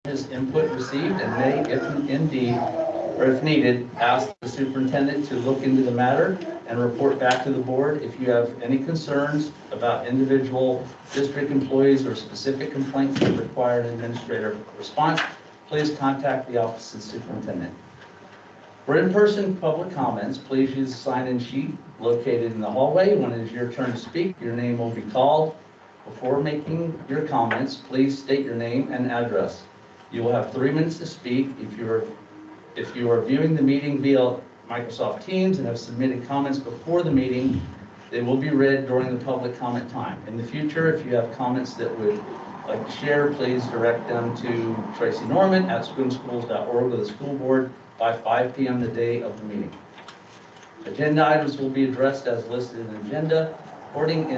his input received and may, if needed, ask the superintendent to look into the matter and report back to the board. If you have any concerns about individual district employees or specific complaints that require an administrative response, please contact the office of the superintendent. For in-person public comments, please use the sign-in sheet located in the hallway. When it is your turn to speak, your name will be called. Before making your comments, please state your name and address. You will have 3 minutes to speak. If you are viewing the meeting via Microsoft Teams and have submitted comments before the meeting, they will be read during the public comment time. In the future, if you have comments that would like to share, please direct them to Tracy Norman at swimschools.org or the school board by 5 p.m. the day of the meeting. Agenda items will be addressed as listed in the agenda. According to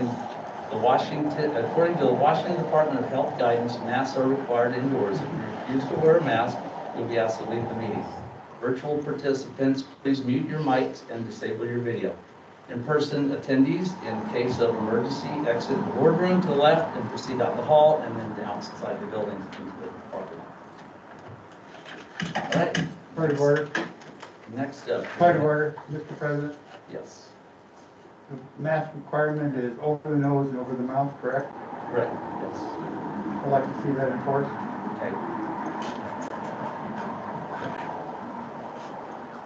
the Washington Department of Health guidance, masks are required indoors. If you refuse to wear a mask, you'll be asked to leave the meeting. Virtual participants, please mute your mics and disable your video. In-person attendees, in case of emergency, exit the boardroom to the left and proceed out the hall and then down outside the building into the parking lot. All right. Point of order. Next up. Point of order, Mr. President. Yes. The mask requirement is over the nose and over the mouth, correct? Correct. Yes. I'd like to see that enforced. Okay.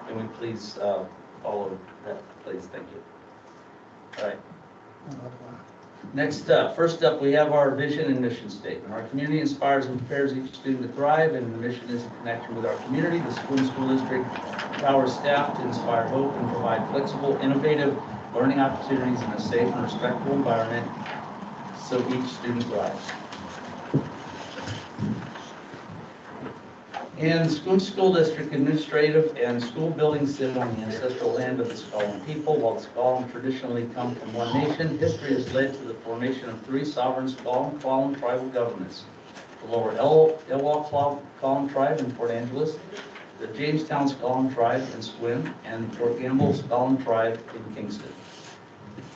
Can we please follow that, please? Thank you. All right. Next up, first up, we have our vision and mission statement. Our community inspires and prepares each student to thrive, and the mission is in connection with our community. The school district empowers staff to inspire hope and provide flexible, innovative learning opportunities in a safe and respectful environment so each student thrives. And the school district administrative and school buildings sit on the ancestral land of the S'Klallam people. While the S'Klallam traditionally come from one nation, history has led to the formation of 3 sovereign S'Klallam tribal governments. The Lower S'Klallam tribe in Port Angeles, the Jamestown S'Klallam tribe in Sequim, and Fort Gamble S'Klallam tribe in Kingston.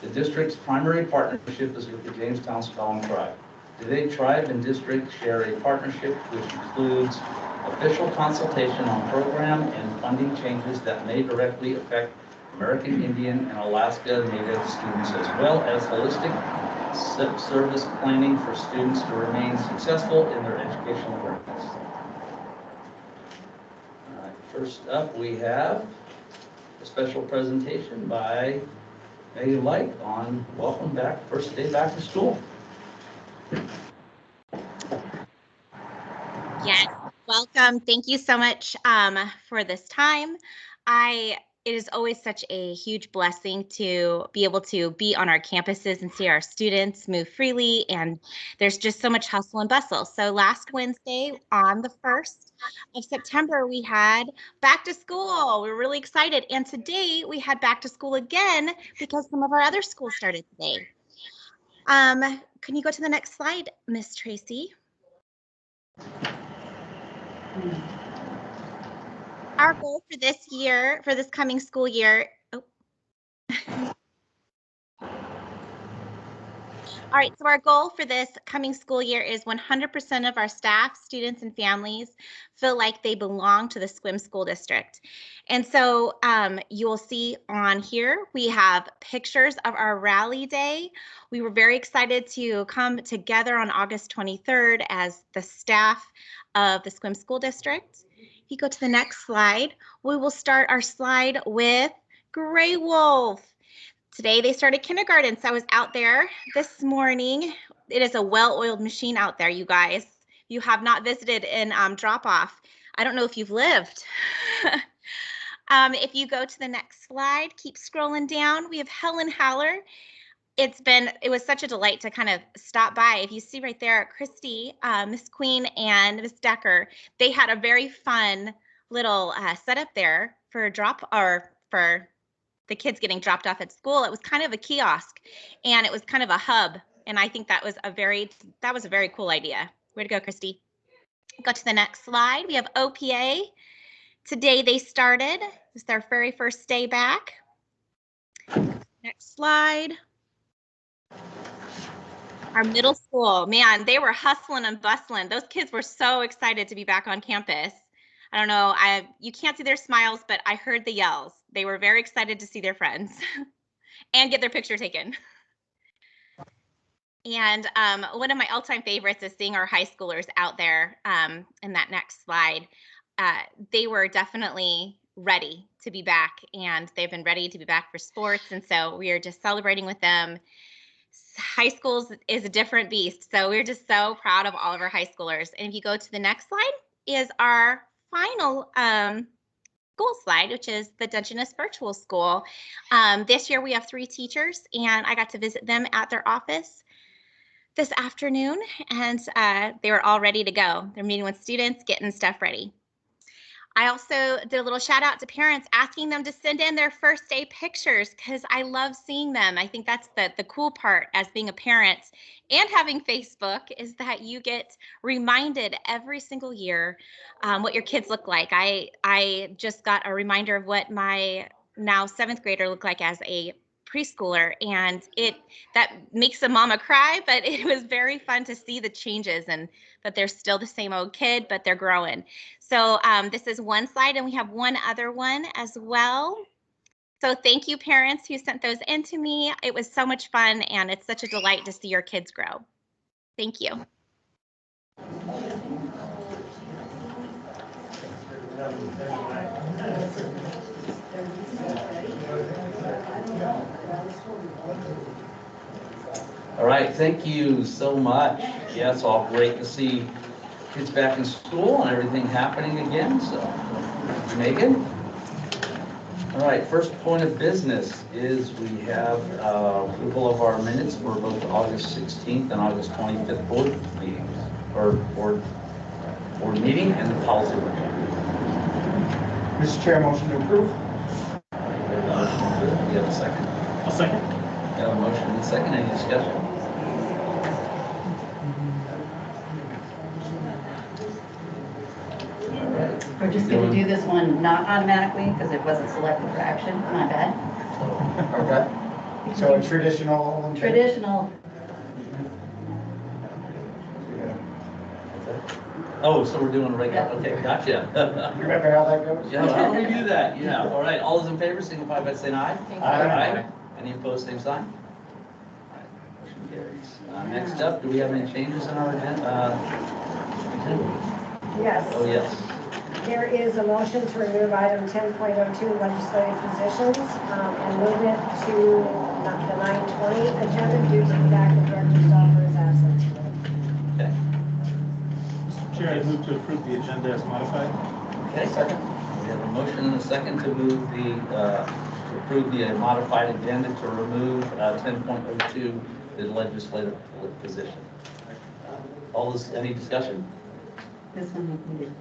The district's primary partnership is with the Jamestown S'Klallam tribe. Today, tribe and district share a partnership which includes official consultation on program and funding changes that may directly affect American Indian and Alaska Native students, as well as holistic service planning for students to remain successful in their educational journeys. All right, first up we have a special presentation by Megan Light on welcome back, first day back to school. Yes, welcome. Thank you so much for this time. It is always such a huge blessing to be able to be on our campuses and see our students move freely, and there's just so much hustle and bustle. So last Wednesday on the 1st of September, we had back to school. We were really excited. And today we had back to school again because some of our other schools started today. Can you go to the next slide, Miss Tracy? Our goal for this year, for this coming school year, all right, so our goal for this coming school year is 100% of our staff, students, and families feel like they belong to the Sequim School District. And so you will see on here, we have pictures of our rally day. We were very excited to come together on August 23rd as the staff of the Sequim School District. If you go to the next slide, we will start our slide with Gray Wolf. Today they started kindergarten, so I was out there this morning. It is a well-oiled machine out there, you guys. You have not visited in drop-off. I don't know if you've lived. If you go to the next slide, keep scrolling down. We have Helen Haller. It was such a delight to kind of stop by. If you see right there, Christy, Miss Queen, and Miss Decker, they had a very fun little setup there for the kids getting dropped off at school. It was kind of a kiosk, and it was kind of a hub. And I think that was a very cool idea. Way to go, Christy. Go to the next slide. We have OPA. Today they started. This is their very first day back. Next slide. Our middle school, man, they were hustling and bustling. Those kids were so excited to be back on campus. I don't know, you can't see their smiles, but I heard the yells. They were very excited to see their friends and get their picture taken. And one of my all-time favorites is seeing our high schoolers out there in that next slide. They were definitely ready to be back, and they've been ready to be back for sports. And so we are just celebrating with them. High schools is a different beast. So we're just so proud of all of our high schoolers. And if you go to the next slide is our final school slide, which is the Dungeness Virtual School. This year we have 3 teachers, and I got to visit them at their office this afternoon, and they were all ready to go. They're meeting with students, getting stuff ready. I also did a little shout out to parents, asking them to send in their first day pictures because I love seeing them. I think that's the cool part as being a parent and having Facebook is that you get reminded every single year what your kids look like. I just got a reminder of what my now 7th grader looked like as a preschooler, and that makes a mama cry, but it was very fun to see the changes and that they're still the same old kid, but they're growing. So this is one slide, and we have one other one as well. So thank you, parents who sent those in to me. It was so much fun, and it's such a delight to see your kids grow. Thank you. All right, thank you so much. Yeah, it's all great to see kids back in school and everything happening again. So, Megan. All right, first point of business is we have approval of our minutes for both August 16th and August 25th board meetings, or board meeting and the policy workshop. Mr. Chair, motion to approve. You have a second? I'll second. You have a motion and a second. Any discussion? We're just going to do this one not automatically because it wasn't selected for action. My bad. Okay. So a traditional. Traditional. Oh, so we're doing a regular. Okay, gotcha. Remember how that goes? Yeah, how do we do that? Yeah. All right. All those in favor signify by saying aye. Aye. Any opposed, same sign. All right. Motion carries. Next up, do we have any changes in our agenda? Yes, Oh, yes. there is a motion to remove item 10.02 legislative positions and move it to the 9:20 agenda due to the fact that Director Stauffer is absent today. Okay. Mr. Chair, I move to approve the agenda as modified. Okay. Second. We have a motion and a second to move to approve the modified agenda to remove 10.02, the legislative position. All this, any discussion? This one included.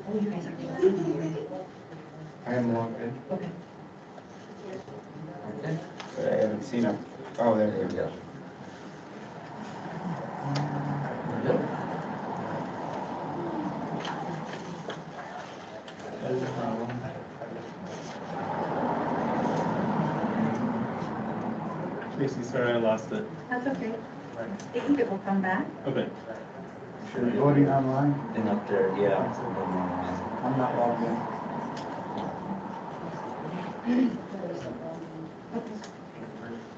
Oh, you guys are ready. I am logged in. Okay. Okay. But I haven't seen them. Oh, there There we we go. go. There we go. Tracy, sorry, I lost it. That's okay. I think it will come back. Okay. Should we voting online? Thing up there, yeah. I'm not logged in.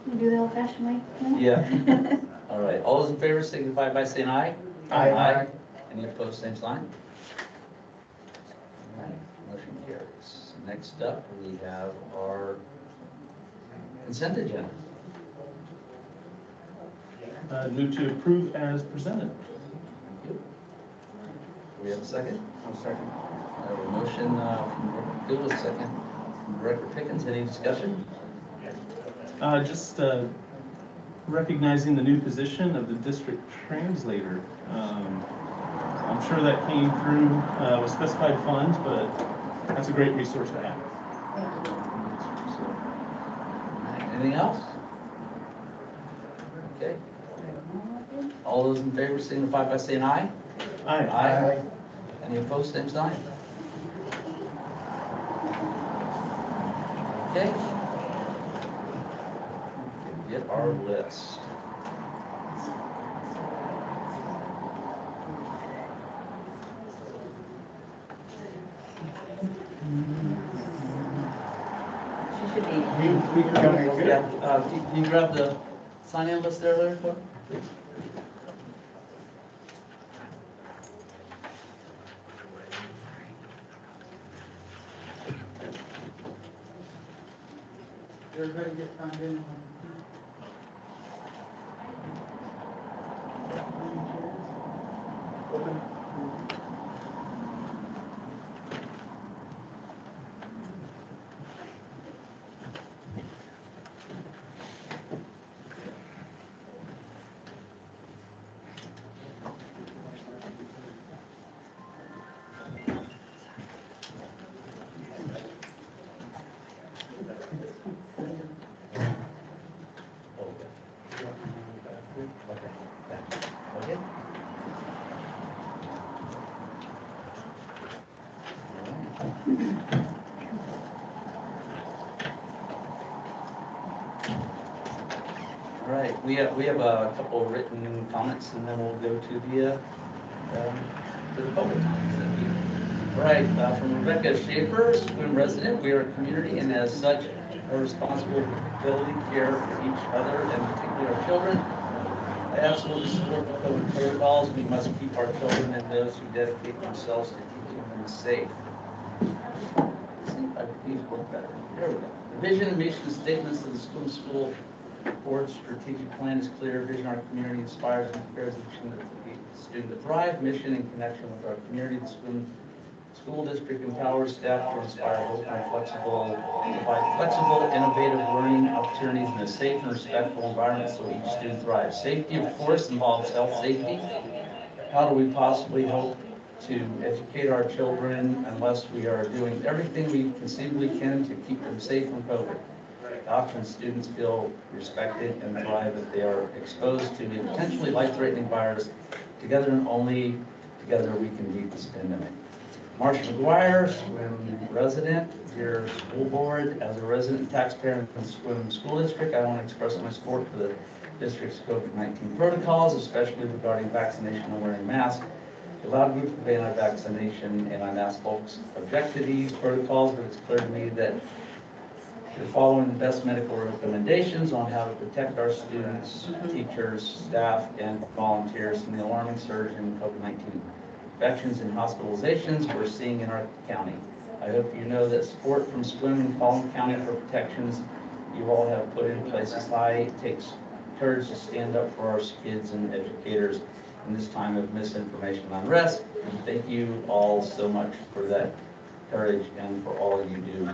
You do the old fashioned way? Yeah. All right, all those in favor signify by saying aye. Aye. Any opposed, same sign. All right, motion carries. Next up, we have our consent agenda. Move to approve as presented. Thank you. Do we have a second? I'll second. I have a motion from Director Bill, a second from Director Pickens. Any discussion? Just recognizing the new position of the district translator. I'm sure that came through with specified funds, but that's a great resource to have. Anything else? Okay. All those in favor signify by saying aye. Aye. Aye. Any opposed, same sign. Okay. get our list. She should be. Yeah, can you grab the sign-in list there, Larry, please? Everybody get signed in. Open. Okay. All right, we have a couple of written comments, and then we'll go to the public comments. All right, from Rebecca Schaefer, Swim resident, we are a community, and as such, our responsibility to care for each other, and particularly our children. I absolutely support the COVID protocols. We must keep our children and those who dedicate themselves to keeping them safe. See if I can these work better. There we go. The vision and mission statements of the school board strategic plan is clear. Vision our community inspires and prepares the student to thrive. Mission in connection with our community, the school district empowers staff to inspire hope and provide flexible, innovative learning opportunities in a safe and respectful environment so each student thrives. Safety, of course, involves health safety. How do we possibly hope to educate our children unless we are doing everything we conceivably can to keep them safe from COVID? Often students feel respected and thrive if they are exposed to a potentially life-threatening virus. Together and only together we can beat this pandemic. Marcia McGuire, Swim resident, dear school board, as a resident taxpayer in the Swim School District, I want to express my support for the district's COVID-19 protocols, especially regarding vaccination and wearing masks. A loud group of anti-vaccination and unmasked folks object to these protocols, but it's clear to me that we're following the best medical recommendations on how to protect our students, teachers, staff, and volunteers from the alarming surge in COVID-19 infections and hospitalizations we're seeing in our county. I hope you know that support from Swim and Collin County for protections you all have put in place is high. It takes courage to stand up for our kids and educators in this time of misinformation and unrest. Thank you all so much for that courage and for all you do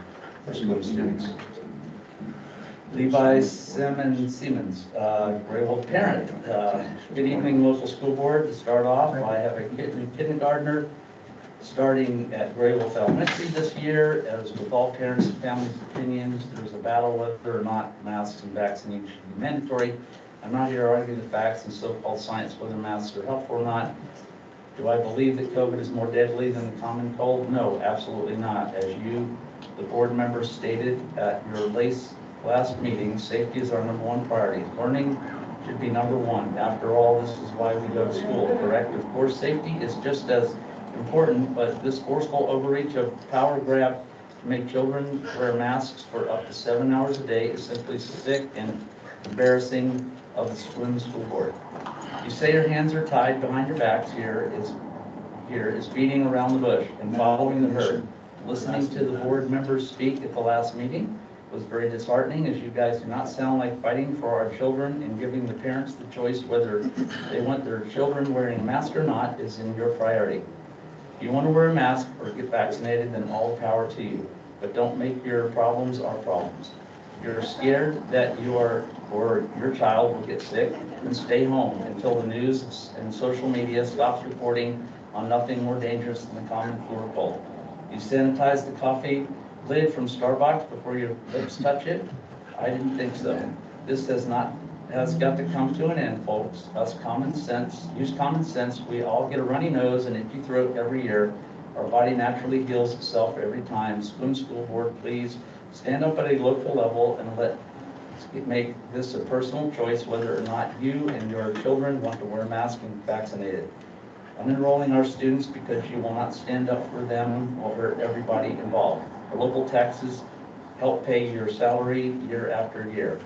for Swim students. Levi Simmons, Gray Wolf parent. Good evening, local school board. To start off, I have a kindergartner starting at Gray Wolf Elementary this year. As with all parents and families' opinions, there's a battle whether or not masks and vaccines should be mandatory. I'm not here to argue the facts and so-called science whether masks are helpful or not. Do I believe that COVID is more deadly than the common cold? No, absolutely not. As you, the board members, stated at your last meeting, safety is our #1 priority. Learning should be #1. After all, this is why we go to school, correct? Of course, safety is just as important, but this forceful overreach of power grab to make children wear masks for up to 7 hours a day is simply sick and embarrassing of the Swim School Board. You say your hands are tied behind your backs. Here is beating around the bush and following the herd. Listening to the board members speak at the last meeting was very disheartening, as you guys do not sound like fighting for our children, and giving the parents the choice whether they want their children wearing a mask or not is in your priority. If you want to wear a mask or get vaccinated, then all power to you, but don't make your problems our problems. If you're scared that you are or your child will get sick, then stay home until the news and social media stops reporting on nothing more dangerous than the common flu or cold. You sanitize the coffee lid from Starbucks before your lips touch it? I didn't think so. This has got to come to an end, folks. Use common sense. We all get a runny nose and itchy throat every year. Our body naturally heals itself every time. Swim School Board, please stand up at a local level and let make this a personal choice whether or not you and your children want to wear a mask and be vaccinated. Unenrolling our students because you will not stand up for them will hurt everybody involved. The local taxes help pay your salary year after year.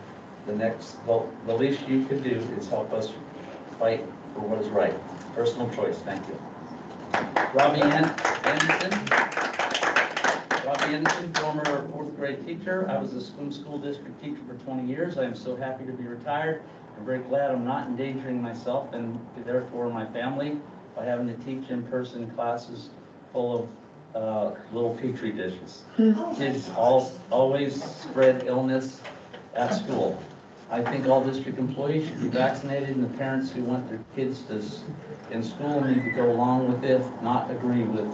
The least you can do is help us fight for what is right. Personal choice. Thank you. Robbie Anderson, former fourth grade teacher. I was a school district teacher for 20 years. I am so happy to be retired. I'm very glad I'm not endangering myself and therefore my family by having to teach in-person classes full of little petri dishes. Kids always spread illness at school. I think all district employees should be vaccinated, and the parents who want their kids in school need to go along with it, not agree with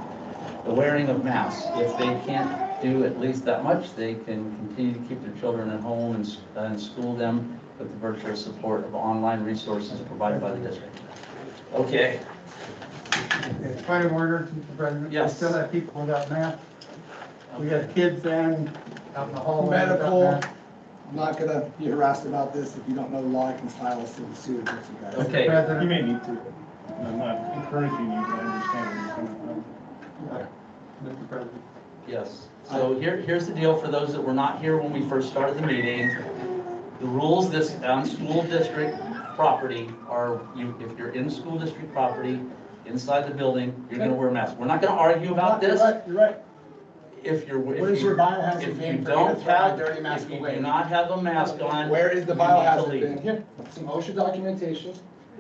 the wearing of masks. If they can't do at least that much, they can continue to keep their children at home and school them with the virtual support of online resources provided by the district. Okay. Point of order, Mr. President. Yes. We still have people without masks. We have kids and out in the hallway. Medical. without masks. I'm not gonna be harassed about this. If you don't know the law, I can file a civil suit against you guys. Okay. Mr. President. You may need to. I'm not encouraging you, but I understand where you're coming from. Mr. President. Yes. So here's the deal for those that were not here when we first started the meeting. The rules on school district property are if you're in school district property, inside the building, you're going to wear a mask. We're not going to argue about this. You're right. If What is your biohazard if bin you for me to don't throw my have, dirty mask if you away? do not have a mask on, Where is the you need to biohazard leave. bin? Here, some OSHA documentation.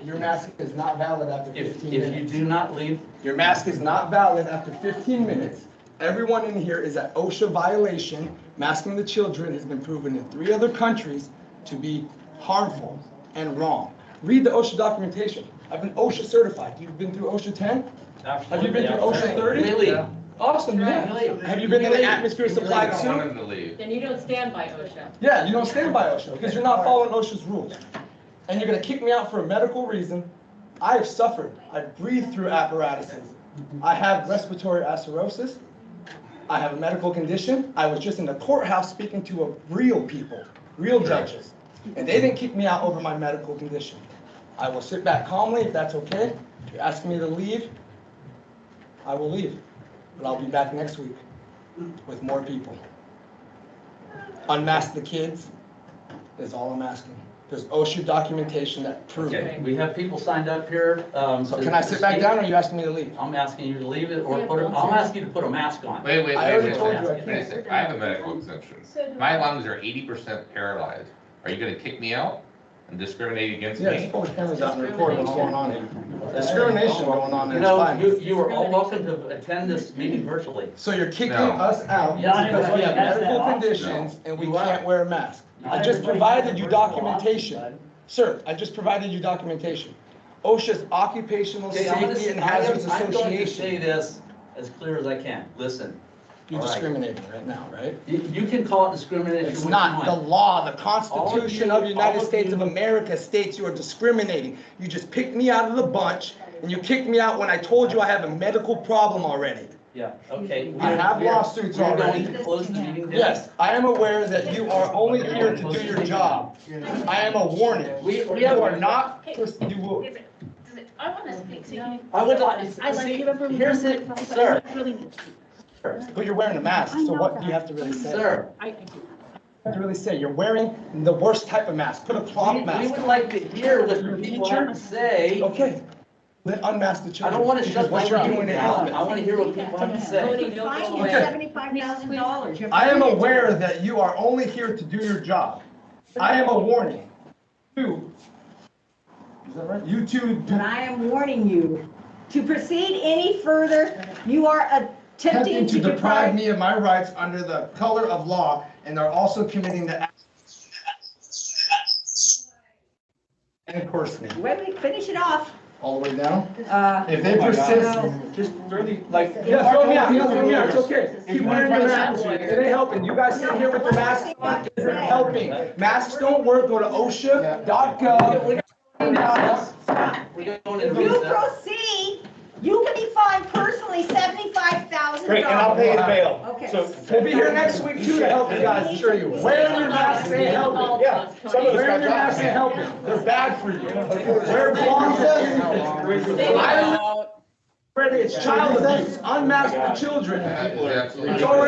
Your mask is not valid after 15 If minutes. you do not leave, Your mask is not valid after 15 minutes. Everyone in here is at OSHA violation. Masking the children has been proven in 3 other countries to be harmful and wrong. Read the OSHA documentation. I've been OSHA certified. You've been through OSHA 10? Have you been through OSHA 30? Really? Awesome, yeah. Have you been in the atmosphere supplied I suit? want him to leave. Then you don't stand by OSHA. Yeah, you don't stand by OSHA because you're not following OSHA's rules. And you're gonna kick me out for a medical reason. I have suffered. I breathe through apparatuses. I have respiratory acidosis. I have a medical condition. I was just in the courthouse speaking to a real people, real judges. And they didn't kick me out over my medical condition. I will sit back calmly if that's okay. If you're asking me to leave, I will leave. But I'll be back next week with more people. Unmask the kids is all I'm asking. There's OSHA documentation that proves Okay, it. we have people signed up here. So can I sit back down or are you asking me to leave? I'm asking you to leave it or I'm asking you to put a mask on. Wait, I already wait, told you I wait a can't. sec. I have a medical exemption. My lungs are 80% paralyzed. Are you gonna kick me out and discriminate against Yeah, me? just pull the cameras out and record what's going on here. Discrimination going on You in know, this you are all welcome to attend this meeting virtually. So you're kicking No. us out Yeah, because we have that's medical that conditions and we You are. can't wear a mask. I just provided you documentation. Sir, I just provided you documentation. OSHA's Occupational Okay, I'm Safety and Hazards going to say Association. this as clear as I can. Listen, You're all right. discriminating right now, right? You can call it discrimination. It's what you not. The want. law, the Constitution of the United all of States you- of America states you are discriminating. You just picked me out of the bunch, and you kicked me out when I told you I have a medical problem already. Yeah, okay. I have lawsuits We're already. going to close the meeting down. Yes, I am aware that you are only here to do your job. I am a warning. You are not, you will, I want to speak to you. I would like, I like see, you remember. here's it, sir, but you're wearing a mask, so what do you have to really say? sir. You have to really say, you're wearing the worst type of mask. Put a cloth We mask would on. like to hear what your people have to say. Okay, then unmask the I children. don't want to because shut my what you're meeting doing is down. I helping. want to hear what people have to say. Cody, don't go Fine, away. $75,000. I am aware that you are only here to do your job. I am a warning. You, is that right? You two do And I am warning you, to proceed any further, you are attempting attempting to to deprive deprive. me of my rights under the color of law, and they're also committing the act. And of course, me. Wait, finish it off. All the way down. If Oh they persist, Just really, like. yeah, throw me out, throw me out, it's okay. Keep wearing your mask, it ain't helping. You guys sit here with the mask on, it isn't helping. Masks don't work, go to OSHA.gov. We're going into You recess. proceed, you can be fined personally $75,000. Great, and I'll pay the bail. Okay. So we'll be here next week too to help you guys. Sure you will. Wearing your masks ain't helping. Yeah, wearing your masks ain't helping. They're bad for you. Wear gloves. I don't know. It's child abuse, unmasked for children. That is absolutely. It's already